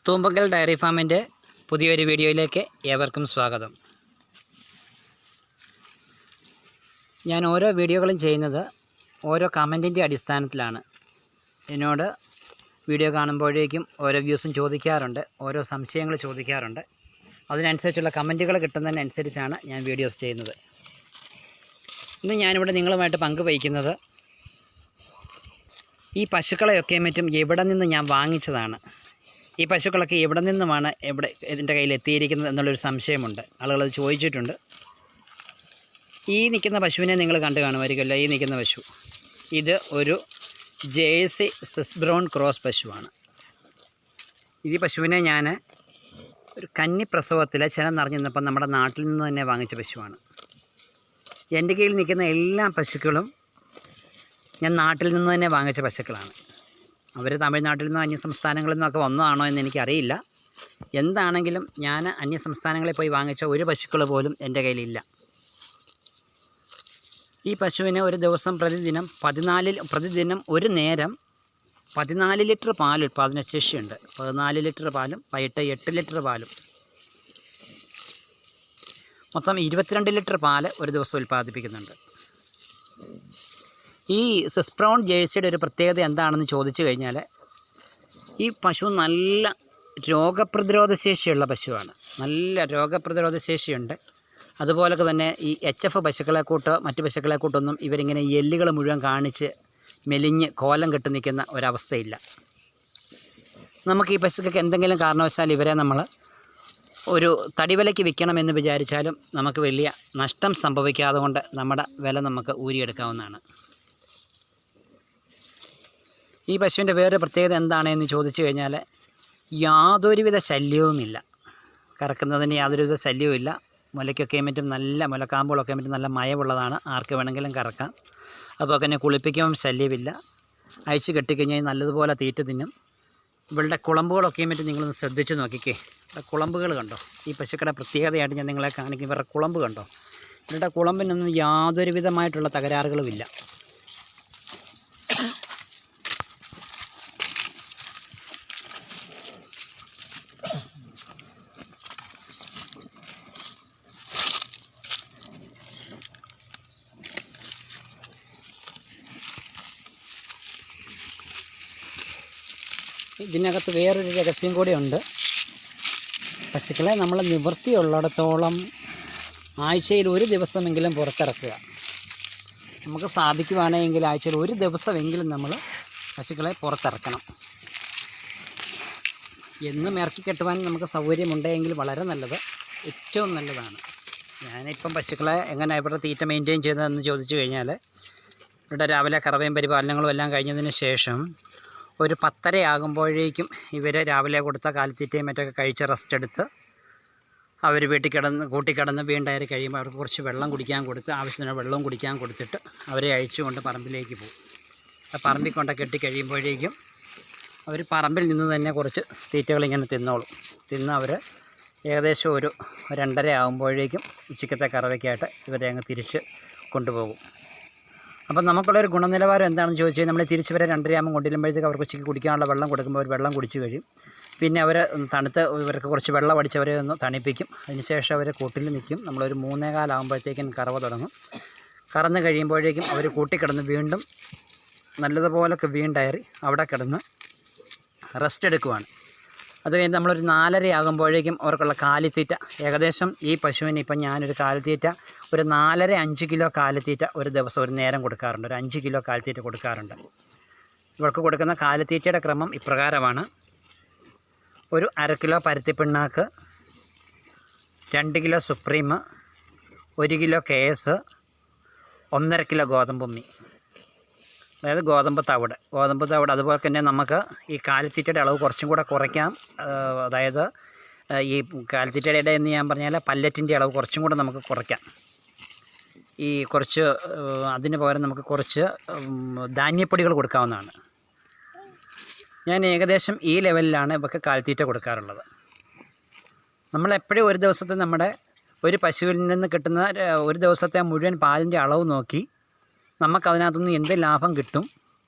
തൂമ്പങ്കൽ diary ഫാമിൻ്റെ പുതിയൊരു വീഡിയോയിലേക്ക് ഏവർക്കും സ്വാഗതം. ഞാൻ ഓരോ വീഡിയോകളും ചെയ്യുന്നത് ഓരോ കമൻറ്റിൻ്റെ അടിസ്ഥാനത്തിലാണ്. എന്നോട് വീഡിയോ കാണുമ്പോഴേക്കും ഓരോ വ്യൂസും ചോദിക്കാറുണ്ട്, ഓരോ സംശയങ്ങൾ ചോദിക്കാറുണ്ട്. അതിനനുസരിച്ചുള്ള കമൻറ്റുകൾ കിട്ടുന്നതിനനുസരിച്ചാണ് ഞാൻ വീഡിയോസ് ചെയ്യുന്നത്. ഇന്ന് ഞാനിവിടെ നിങ്ങളുമായിട്ട് പങ്കുവയ്ക്കുന്നത് ഈ പശുക്കളെയൊക്കെ മറ്റും എവിടെ നിന്ന് ഞാൻ വാങ്ങിച്ചതാണ്. ഈ പശുക്കളൊക്കെ എവിടെ നിന്നുമാണ് എൻ്റെ കയ്യിൽ എത്തിയിരിക്കുന്നത് എന്നുള്ളൊരു സംശയമുണ്ട്. ആളുകളത് ചോദിച്ചിട്ടുണ്ട്. ഈ നിൽക്കുന്ന പശുവിനെ നിങ്ങൾ കണ്ടു കാണുമായിരിക്കുമല്ലോ. ഈ നിൽക്കുന്ന പശു ഇത് ഒരു ജേഴ്സി സ്വിസ് ബ്രൗൺ ക്രോസ് പശുവാണ്. ഈ പശുവിനെ ഞാൻ ഒരു കന്നിപ്രസവത്തിൽ ചിലം നിറഞ്ഞിരുന്നപ്പം നമ്മുടെ നാട്ടിൽ നിന്ന് തന്നെ വാങ്ങിച്ച പശുവാണ്. എൻ്റെ കയ്യിൽ നിൽക്കുന്ന എല്ലാ പശുക്കളും ഞാൻ നാട്ടിൽ നിന്ന് തന്നെ വാങ്ങിച്ച പശുക്കളാണ്. അവർ തമിഴ്നാട്ടിൽ നിന്നോ അന്യസംസ്ഥാനങ്ങളിൽ നിന്നൊക്കെ വന്നതാണോ എന്ന് എനിക്കറിയില്ല. എന്താണെങ്കിലും ഞാൻ അന്യസംസ്ഥാനങ്ങളിൽ പോയി വാങ്ങിച്ച ഒരു പശുക്കൾ പോലും എൻ്റെ കയ്യിലില്ല. ഈ പശുവിന് ഒരു ദിവസം പ്രതിദിനം ഒരു നേരം 14 ലിറ്റർ പാൽ ഉൽപ്പാദന ശേഷിയുണ്ട്. 14 ലിറ്റർ പാലും വൈകിട്ട് 8 ലിറ്റർ പാലും, മൊത്തം 22 ലിറ്റർ പാല് ഒരു ദിവസം ഉൽപ്പാദിപ്പിക്കുന്നുണ്ട്. ഈ സ്വിസ് ബ്രൗൺ ജേഴ്സിയുടെ ഒരു പ്രത്യേകത എന്താണെന്ന് ചോദിച്ചു കഴിഞ്ഞാൽ, ഈ പശു നല്ല രോഗപ്രതിരോധ ശേഷിയുള്ള പശുവാണ്. നല്ല രോഗപ്രതിരോധ ശേഷിയുണ്ട്. അതുപോലെ തന്നെ ഈ HF മറ്റു പശുക്കളെ കൂട്ടൊന്നും ഇവരിങ്ങനെ എല്ലുകൾ മുഴുവൻ കാണിച്ച് മെലിഞ്ഞ് കോലം കെട്ടി നിൽക്കുന്ന ഒരവസ്ഥയില്ല. നമുക്ക് ഈ പശുക്കൾക്ക് എന്തെങ്കിലും കാരണവശാൽ ഇവരെ നമ്മൾ ഒരു തടിവിലയ്ക്ക് വിൽക്കണമെന്ന് വിചാരിച്ചാലും നമുക്ക് വലിയ നഷ്ടം സംഭവിക്കാതെ കൊണ്ട് നമ്മുടെ വില നമുക്ക് ഊരിയെടുക്കാവുന്നതാണ്. ഈ പശുവിൻ്റെ വേറെ പ്രത്യേകത എന്താണെന്ന് ചോദിച്ചു കഴിഞ്ഞാൽ, യാതൊരുവിധ ശല്യവുമില്ല. കറക്കുന്നതിന് യാതൊരുവിധ ശല്യവുമില്ല. മുലയ്ക്കൊക്കെ മറ്റും നല്ല മുലക്കാമ്പുകളൊക്കെ മറ്റും നല്ല മയമുള്ളതാണ്. ആർക്ക് വേണമെങ്കിലും കറക്കാം. അതുപോലെ തന്നെ കുളിപ്പിക്കുമ്പം ശല്യമില്ല. അഴിച്ച് കെട്ടിക്കഴിഞ്ഞാൽ നല്ലതുപോലെ തീറ്റ തിന്നും. ഇവളുടെ കുളമ്പുകളൊക്കെ മറ്റും നിങ്ങളൊന്ന് ശ്രദ്ധിച്ച് നോക്കിക്കേ. കുളമ്പുകൾ കണ്ടോ? ഈ പശുക്കളുടെ പ്രത്യേകതയായിട്ട് ഞാൻ നിങ്ങളെ കാണിക്കും. ഇവരുടെ കുളമ്പ് കണ്ടോ? ഇവരുടെ കുളമ്പിനൊന്നും യാതൊരു വിധമായിട്ടുള്ള തകരാറുകളുമില്ല. ഇതിനകത്ത് വേറൊരു രഹസ്യം കൂടിയുണ്ട്. പശുക്കളെ നമ്മൾ നിവൃത്തിയുള്ളിടത്തോളം ആഴ്ചയിൽ ഒരു ദിവസമെങ്കിലും പുറത്തിറക്കുക. നമുക്ക് സാധിക്കുവാണെങ്കിൽ ആഴ്ചയിൽ ഒരു ദിവസമെങ്കിലും നമ്മൾ പശുക്കളെ പുറത്തിറക്കണം. എന്നും ഇറക്കി കെട്ടുവാൻ നമുക്ക് സൗകര്യമുണ്ടെങ്കിൽ വളരെ നല്ലത്, ഏറ്റവും നല്ലതാണ്. ഞാനിപ്പം പശുക്കളെ എങ്ങനെ ഇവിടെ തീറ്റ മെയിൻറ്റെയിൻ ചെയ്തതെന്ന് ചോദിച്ചു കഴിഞ്ഞാൽ, ഇവിടെ രാവിലെ കറവയും പരിപാലനങ്ങളും എല്ലാം കഴിഞ്ഞതിന് ശേഷം ഒരു 10:30 ആകുമ്പോഴേക്കും ഇവർ രാവിലെ കൊടുത്ത കാലിത്തീറ്റയും മറ്റൊക്കെ കഴിച്ച് റെസ്റ്റ് എടുത്ത് അവർ കൂട്ടിക്കിടന്ന് വീണ്ടയറി കഴിയുമ്പോൾ അവർക്ക് കുറച്ച് വെള്ളം കുടിക്കാൻ കൊടുത്ത്, ആവശ്യത്തിന് വെള്ളവും കുടിക്കാൻ കൊടുത്തിട്ട് അവരെ അഴിച്ചുകൊണ്ട് പറമ്പിലേക്ക് പോകും. പറമ്പിൽ കൊണ്ട് കെട്ടിക്കഴിയുമ്പോഴേക്കും അവർ പറമ്പിൽ നിന്ന് തന്നെ കുറച്ച് തീറ്റകളിങ്ങനെ തിന്ന് അവർ ഏകദേശം ഒരു 2:30 ആകുമ്പോഴേക്കും ഉച്ചക്കത്തെ കറവയ്ക്കായിട്ട് ഇവരെ അങ്ങ് തിരിച്ച് കൊണ്ടുപോകും. അപ്പം നമുക്കുള്ളൊരു ഗുണനിലവാരം എന്താണെന്ന് ചോദിച്ചാൽ, നമ്മൾ തിരിച്ച് വരെ 2:30 ആകുമ്പോൾ കൊണ്ടുവരുമ്പോഴത്തേക്ക് അവർക്ക് ഉച്ചയ്ക്ക് കുടിക്കാനുള്ള വെള്ളം കൊടുക്കുമ്പോൾ അവർ വെള്ളം കുടിച്ച് കഴിയും. പിന്നെ അവർ ഇവർക്ക് കുറച്ച് വെള്ളം അടിച്ചവരെ ഒന്ന് തണുപ്പിക്കും. അതിനുശേഷം അവർ കൂട്ടിൽ നിൽക്കും. നമ്മളൊരു 3:15 ആകുമ്പോഴത്തേക്കും കറവ തുടങ്ങും. കറന്ന് കഴിയുമ്പോഴേക്കും അവർ കൂട്ടിക്കിടന്ന് വീണ്ടും നല്ലതുപോലൊക്കെ വീണ്ടയറി അവിടെ കിടന്ന് റെസ്റ്റ് എടുക്കുവാണ്. അത് കഴിഞ്ഞ് നമ്മളൊരു 4:30 ആകുമ്പോഴേക്കും അവർക്കുള്ള കാലിത്തീറ്റ, ഏകദേശം ഈ പശുവിന് ഇപ്പം ഞാനൊരു കാലിത്തീറ്റ ഒരു 4.5 കിലോ കാലിത്തീറ്റ ഒരു ദിവസം ഒരു നേരം കൊടുക്കാറുണ്ട്. ഒരു 5 കിലോ കാലിത്തീറ്റ കൊടുക്കാറുണ്ട്. ഇവർക്ക് കൊടുക്കുന്ന കാലിത്തീറ്റയുടെ ക്രമം ഇപ്രകാരമാണ്: ഒരു 1/2 കിലോ പരുത്തിപ്പിണ്ണാക്ക്, 2 kilo supreme, 1 kilo KS, 1.5 kilo ഗോതമ്പുമ്മി, അതായത് ഗോതമ്പ് തവിട്. അതുപോലെ തന്നെ നമുക്ക് ഈ കാലിത്തീറ്റയുടെ അളവ് കുറച്ചും കൂടെ കുറയ്ക്കാം. അതായത് ഈ കാലിത്തീറ്റയുടെ എന്ന് ഞാൻ പറഞ്ഞാൽ പല്ലറ്റിൻ്റെ അളവ് കുറച്ചും കൂടെ നമുക്ക് കുറയ്ക്കാം. ഈ കുറച്ച് അതിന് പകരം നമുക്ക് കുറച്ച് ധാന്യപ്പൊടികൾ കൊടുക്കാവുന്നതാണ്. ഞാൻ ഏകദേശം ഈ ലെവലിലാണ് ഇവർക്ക് കാലിത്തീറ്റ കൊടുക്കാറുള്ളത്. നമ്മളെപ്പോഴും ഒരു ദിവസത്തെ നമ്മുടെ ഒരു പശുവിൽ നിന്ന് കിട്ടുന്ന ഒരു ദിവസത്തെ മുഴുവൻ പാലിൻ്റെ അളവ് നോക്കി നമുക്കതിനകത്തുനിന്ന് എന്ത് ലാഭം കിട്ടും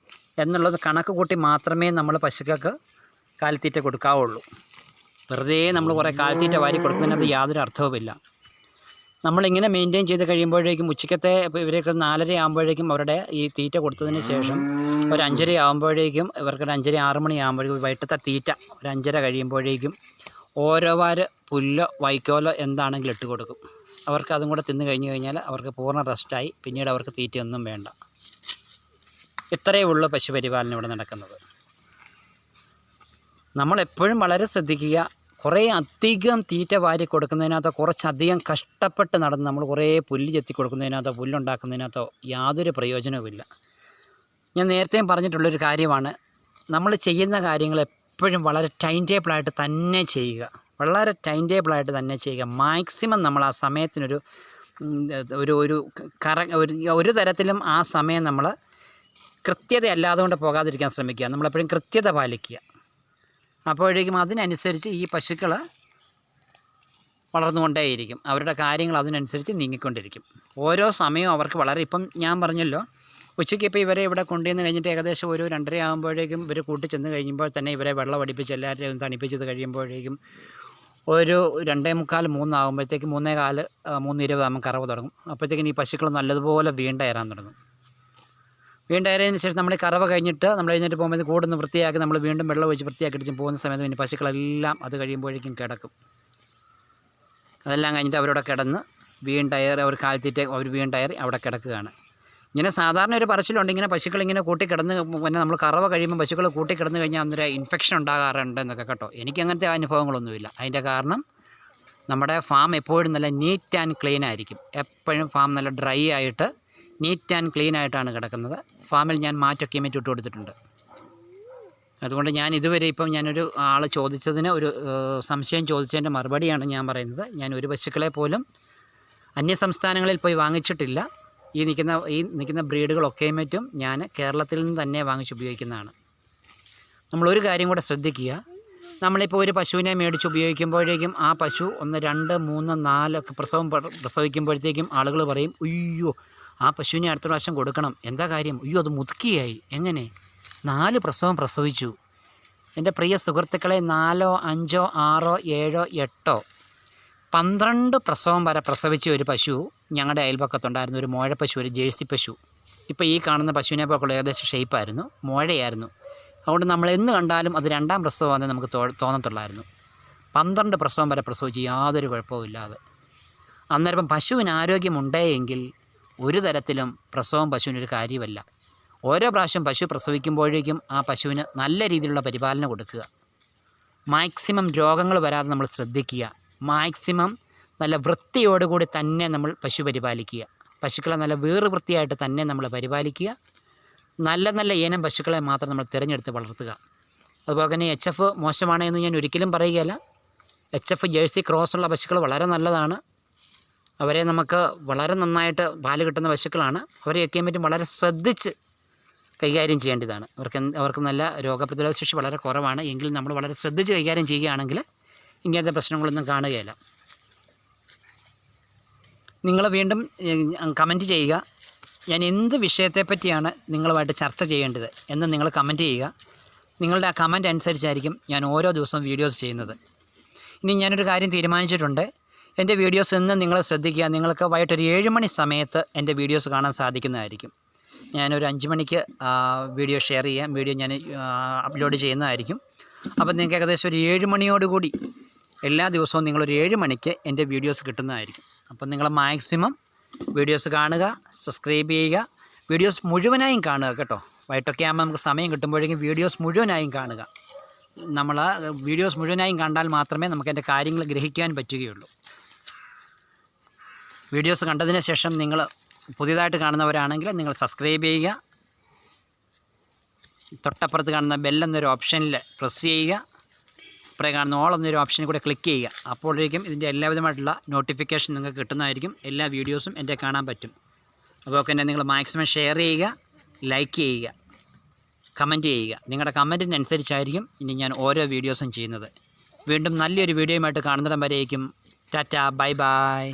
എന്നുള്ളത് കണക്ക് കൂട്ടി മാത്രമേ നമ്മൾ പശുക്കൾക്ക് കാലിത്തീറ്റ കൊടുക്കാവുള്ളൂ. വെറുതെ നമ്മൾ കുറേ കാലിത്തീറ്റ വാരി കൊടുക്കുന്നതിനകത്ത് യാതൊരു അർത്ഥവുമില്ല. നമ്മളിങ്ങനെ മെയിൻറ്റെയിൻ ചെയ്ത് കഴിയുമ്പോഴേക്കും ഉച്ചക്കത്തെ ഇവരൊക്കെ 4:30 ആകുമ്പോഴേക്കും അവരുടെ ഈ തീറ്റ കൊടുത്തതിന് ശേഷം ഒരു 5:30 ആകുമ്പോഴേക്കും ഇവർക്കൊരു 5:30 6 മണി ആകുമ്പോഴേക്കും വൈകിട്ടത്തെ തീറ്റ ഒരു 5:30 കഴിയുമ്പോഴേക്കും ഓരോ വാര് പുല്ലോ വൈക്കോലോ എന്താണെങ്കിലും ഇട്ട് കൊടുക്കും. അവർക്ക് അതും കൂടെ തിന്ന് കഴിഞ്ഞ് കഴിഞ്ഞാൽ അവർക്ക് പൂർണ്ണ റെസ്റ്റായി. പിന്നീട് അവർക്ക് തീറ്റയൊന്നും വേണ്ട. ഇത്രയേ ഉള്ളൂ പശുപരിപാലനം ഇവിടെ നടക്കുന്നത്. നമ്മളെപ്പോഴും വളരെ ശ്രദ്ധിക്കുക. കുറേ അധികം തീറ്റ വാരി കൊടുക്കുന്നതിനകത്തോ കുറച്ചധികം കഷ്ടപ്പെട്ട് നടന്ന് നമ്മൾ കുറേ പുല്ല് ചെത്തി കൊടുക്കുന്നതിനകത്തോ പുല്ലുണ്ടാക്കുന്നതിനകത്തോ യാതൊരു പ്രയോജനവുമില്ല. ഞാൻ നേരത്തെയും പറഞ്ഞിട്ടുള്ളൊരു കാര്യമാണ്, നമ്മൾ ചെയ്യുന്ന കാര്യങ്ങൾ എപ്പോഴും വളരെ ടൈം ടേബിളായിട്ട് തന്നെ ചെയ്യുക. വളരെ ടൈം ടേബിളായിട്ട് തന്നെ ചെയ്യുക. മാക്സിമം നമ്മൾ ആ സമയത്തിനൊരു ഒരു തരത്തിലും ആ സമയം നമ്മൾ കൃത്യത അല്ലാതുകൊണ്ട് പോകാതിരിക്കാൻ ശ്രമിക്കുക. നമ്മളെപ്പോഴും കൃത്യത പാലിക്കുക. അപ്പോഴേക്കും അതിനനുസരിച്ച് ഈ പശുക്കൾ വളർന്നുകൊണ്ടേയിരിക്കും. അവരുടെ കാര്യങ്ങൾ അതിനനുസരിച്ച് നീങ്ങിക്കൊണ്ടിരിക്കും. ഓരോ സമയവും അവർക്ക് വളരെ, ഇപ്പം ഞാൻ പറഞ്ഞല്ലോ, ഉച്ചയ്ക്ക് ഇപ്പോൾ ഇവരെ ഇവിടെ കൊണ്ടുവന്ന് കഴിഞ്ഞിട്ട് ഏകദേശം ഒരു 2:30 ആകുമ്പോഴേക്കും ഇവർ കൂട്ടിച്ചെന്ന് കഴിയുമ്പോൾ തന്നെ ഇവരെ വെള്ളം അടിപ്പിച്ച് എല്ലാവരെയും തണുപ്പിച്ചത് കഴിയുമ്പോഴേക്കും ഒരു 2:45 3 ആകുമ്പോഴത്തേക്കും 3:15 3:20 ആകുമ്പോൾ കറവ് തുടങ്ങും. അപ്പോഴത്തേക്കും ഈ പശുക്കൾ നല്ലതുപോലെ വീണ്ടയറാൻ തുടങ്ങും. വീണ്ടയറിയതിന് ശേഷം നമ്മൾ കറവ കഴിഞ്ഞിട്ട് നമ്മൾ എഴുന്നേറ്റ് പോകുമ്പോൾ കൂടൊന്ന് വൃത്തിയാക്കി നമ്മൾ വീണ്ടും വെള്ളം ഒഴിച്ച് വൃത്തിയാക്കിയിട്ട് പോകുന്ന സമയത്ത് പിന്നെ പശുക്കളെല്ലാം അത് കഴിയുമ്പോഴേക്കും കിടക്കും. അതെല്ലാം കഴിഞ്ഞിട്ട് അവരവിടെ കിടന്ന് വീണ്ടയറി അവർ കാലത്തീറ്റ അവർ വീണ്ടയറി അവിടെ കിടക്കുകയാണ്. ഇങ്ങനെ സാധാരണ ഒരു പറച്ചിലുണ്ട്, ഇങ്ങനെ പശുക്കളിങ്ങനെ കൂട്ടിക്കിടന്ന് പിന്നെ നമ്മൾ കറവ കഴിയുമ്പോൾ പശുക്കൾ കൂട്ടിക്കിടന്ന് കഴിഞ്ഞാൽ അന്നേരം ഇൻഫെക്ഷൻ ഉണ്ടാകാറുണ്ട് എന്നൊക്കെ കേട്ടോ. എനിക്കങ്ങനത്തെ അനുഭവങ്ങളൊന്നുമില്ല. അതിൻ്റെ കാരണം നമ്മുടെ ഫാം എപ്പോഴും നല്ല നീറ്റ് ആൻഡ് ക്ലീൻ ആയിരിക്കും. എപ്പോഴും ഫാം നല്ല ഡ്രൈ ആയിട്ട് നീറ്റ് ആൻഡ് ക്ലീൻ ആയിട്ടാണ് കിടക്കുന്നത്. ഫാമിൽ ഞാൻ മാറ്റൊക്കെ ഇട്ട് കൊടുത്തിട്ടുണ്ട്. അതുകൊണ്ട് ഞാൻ ഇതുവരെ ഇപ്പം ഞാനൊരു ആൾ ചോദിച്ചതിന് ഒരു സംശയം ചോദിച്ചതിൻ്റെ മറുപടിയാണ് ഞാൻ പറയുന്നത്. ഞാൻ ഒരു പശുക്കളെ പോലും അന്യസംസ്ഥാനങ്ങളിൽ പോയി വാങ്ങിച്ചിട്ടില്ല. ഈ നിൽക്കുന്ന ബ്രീഡുകളൊക്കെയും മറ്റും ഞാൻ കേരളത്തിൽ നിന്ന് തന്നെ വാങ്ങിച്ചുപയോഗിക്കുന്നതാണ്. നമ്മളൊരു കാര്യം കൂടെ ശ്രദ്ധിക്കുക. നമ്മളിപ്പോൾ ഒരു പശുവിനെ മേടിച്ച് ഉപയോഗിക്കുമ്പോഴേക്കും ആ പശു 1 2 3 4 ഒക്കെ പ്രസവിക്കുമ്പോഴത്തേക്കും ആളുകൾ പറയും, അയ്യോ ആ പശുവിനെ അടുത്ത പ്രാവശ്യം കൊടുക്കണം. എന്താ കാര്യം? അയ്യോ അത് മുതുക്കിയായി. എങ്ങനെ? 4 പ്രസവം പ്രസവിച്ചു. എൻ്റെ പ്രിയ സുഹൃത്തുക്കളെ, 4 5 6 7 8 12 പ്രസവം വരെ പ്രസവിച്ച ഒരു പശു ഞങ്ങളുടെ അയൽപക്കത്തുണ്ടായിരുന്നു. ഒരു മോഴ പശു, ഒരു ജേഴ്സി പശു. ഇപ്പോൾ ഈ കാണുന്ന പശുവിനെ പോലുള്ള ഏകദേശം ഷേപ്പായിരുന്നു, മോഴയായിരുന്നു. അതുകൊണ്ട് നമ്മൾ എന്ന് കണ്ടാലും അത് 2ാം പ്രസവമാണെന്ന് നമുക്ക് തോന്നത്തുള്ളായിരുന്നു. 12 പ്രസവം വരെ പ്രസവിച്ച് യാതൊരു കുഴപ്പവും ഇല്ലാതെ. അന്നേരം പശുവിന് ആരോഗ്യമുണ്ടെങ്കിൽ ഒരു തരത്തിലും പ്രസവം പശുവിനൊരു കാര്യമല്ല. ഓരോ പ്രാവശ്യം പശു പ്രസവിക്കുമ്പോഴേക്കും ആ പശുവിന് നല്ല രീതിയിലുള്ള പരിപാലനം കൊടുക്കുക. മാക്സിമം രോഗങ്ങൾ വരാതെ നമ്മൾ ശ്രദ്ധിക്കുക. മാക്സിമം നല്ല വൃത്തിയോടുകൂടി തന്നെ നമ്മൾ പശു പരിപാലിക്കുക. പശുക്കളെ നല്ല വൃത്തിയായിട്ട് തന്നെ നമ്മൾ പരിപാലിക്കുക. നല്ല നല്ല ഇനം പശുക്കളെ മാത്രം നമ്മൾ തിരഞ്ഞെടുത്ത് വളർത്തുക. അതുപോലെ തന്നെ HF മോശമാണ് എന്ന് ഞാൻ ഒരിക്കലും പറയുകയല്ല. HF ജേഴ്സി ക്രോസുള്ള പശുക്കൾ വളരെ നല്ലതാണ്. അവരെ നമുക്ക് വളരെ നന്നായിട്ട് പാല് കിട്ടുന്ന പശുക്കളാണ്. അവരെയൊക്കെ പറ്റും വളരെ ശ്രദ്ധിച്ച് കൈകാര്യം ചെയ്യേണ്ടതാണ്. അവർക്ക് നല്ല രോഗപ്രതിരോധ ശേഷി വളരെ കുറവാണ്. എങ്കിലും നമ്മൾ വളരെ ശ്രദ്ധിച്ച് കൈകാര്യം ചെയ്യുകയാണെങ്കിൽ ഇങ്ങനത്തെ പ്രശ്നങ്ങളൊന്നും കാണുകയില്ല. നിങ്ങൾ വീണ്ടും കമൻറ്റ് ചെയ്യുക. ഞാൻ എന്ത് വിഷയത്തെപ്പറ്റിയാണ് നിങ്ങളുമായിട്ട് ചർച്ച ചെയ്യേണ്ടത് എന്ന് നിങ്ങൾ കമൻറ്റ് ചെയ്യുക. നിങ്ങളുടെ ആ കമൻറ്റ് അനുസരിച്ചായിരിക്കും ഞാൻ ഓരോ ദിവസവും വീഡിയോസ് ചെയ്യുന്നത്. ഇനി ഞാനൊരു കാര്യം തീരുമാനിച്ചിട്ടുണ്ട്. എൻ്റെ വീഡിയോസ് എന്നും നിങ്ങൾ ശ്രദ്ധിക്കുക. നിങ്ങൾക്ക് വൈകിട്ടൊരു 7 മണി സമയത്ത് എൻ്റെ വീഡിയോസ് കാണാൻ സാധിക്കുന്നതായിരിക്കും. ഞാനൊരു 5 മണിക്ക് വീഡിയോ ഷെയർ ചെയ്യാം, വീഡിയോ ഞാൻ അപ്ലോഡ് ചെയ്യുന്നതായിരിക്കും. അപ്പോൾ നിങ്ങൾക്ക് ഏകദേശം ഒരു 7 മണിയോടുകൂടി എല്ലാ ദിവസവും നിങ്ങളൊരു 7 മണിക്ക് എൻ്റെ വീഡിയോസ് കിട്ടുന്നതായിരിക്കും. അപ്പോൾ നിങ്ങൾ മാക്സിമം വീഡിയോസ് കാണുക, സബ്സ്ക്രൈബ് ചെയ്യുക, വീഡിയോസ് മുഴുവനായും കാണുക കേട്ടോ. വൈകിട്ടൊക്കെ ആകുമ്പോൾ നമുക്ക് സമയം കിട്ടുമ്പോഴേക്കും വീഡിയോസ് മുഴുവനായും കാണുക. നമ്മൾ വീഡിയോസ് മുഴുവനായും കണ്ടാൽ മാത്രമേ നമുക്ക് എൻ്റെ കാര്യങ്ങൾ ഗ്രഹിക്കാൻ പറ്റുകയുള്ളൂ. വീഡിയോസ് കണ്ടതിന് ശേഷം നിങ്ങൾ പുതിയതായിട്ട് കാണുന്നവരാണെങ്കിൽ നിങ്ങൾ സബ്സ്ക്രൈബ് ചെയ്യുക. തൊട്ടപ്പുറത്ത് കാണുന്ന ബെല്ലെന്നൊരു ഓപ്ഷനിൽ പ്രസ് ചെയ്യുക. ഇപ്പുറേ കാണുന്ന ഓൾ എന്നൊരു ഓപ്ഷനിൽ കൂടെ ക്ലിക്ക് ചെയ്യുക. അപ്പോഴേക്കും ഇതിൻ്റെ എല്ലാവിധമായിട്ടുള്ള നോട്ടിഫിക്കേഷൻ നിങ്ങൾക്ക് കിട്ടുന്നതായിരിക്കും. എല്ലാ വീഡിയോസും എൻ്റെ കാണാൻ പറ്റും. അപ്പോൾ തന്നെ നിങ്ങൾ മാക്സിമം ഷെയർ ചെയ്യുക, ലൈക്ക് ചെയ്യുക, കമൻറ്റ് ചെയ്യുക. നിങ്ങളുടെ കമൻറ്റിനനുസരിച്ചായിരിക്കും ഇനി ഞാൻ ഓരോ വീഡിയോസും ചെയ്യുന്നത്. വീണ്ടും നല്ലൊരു വീഡിയോയുമായിട്ട് കാണുന്നിടം വരേക്കും ടാറ്റ, ബൈ ബൈ.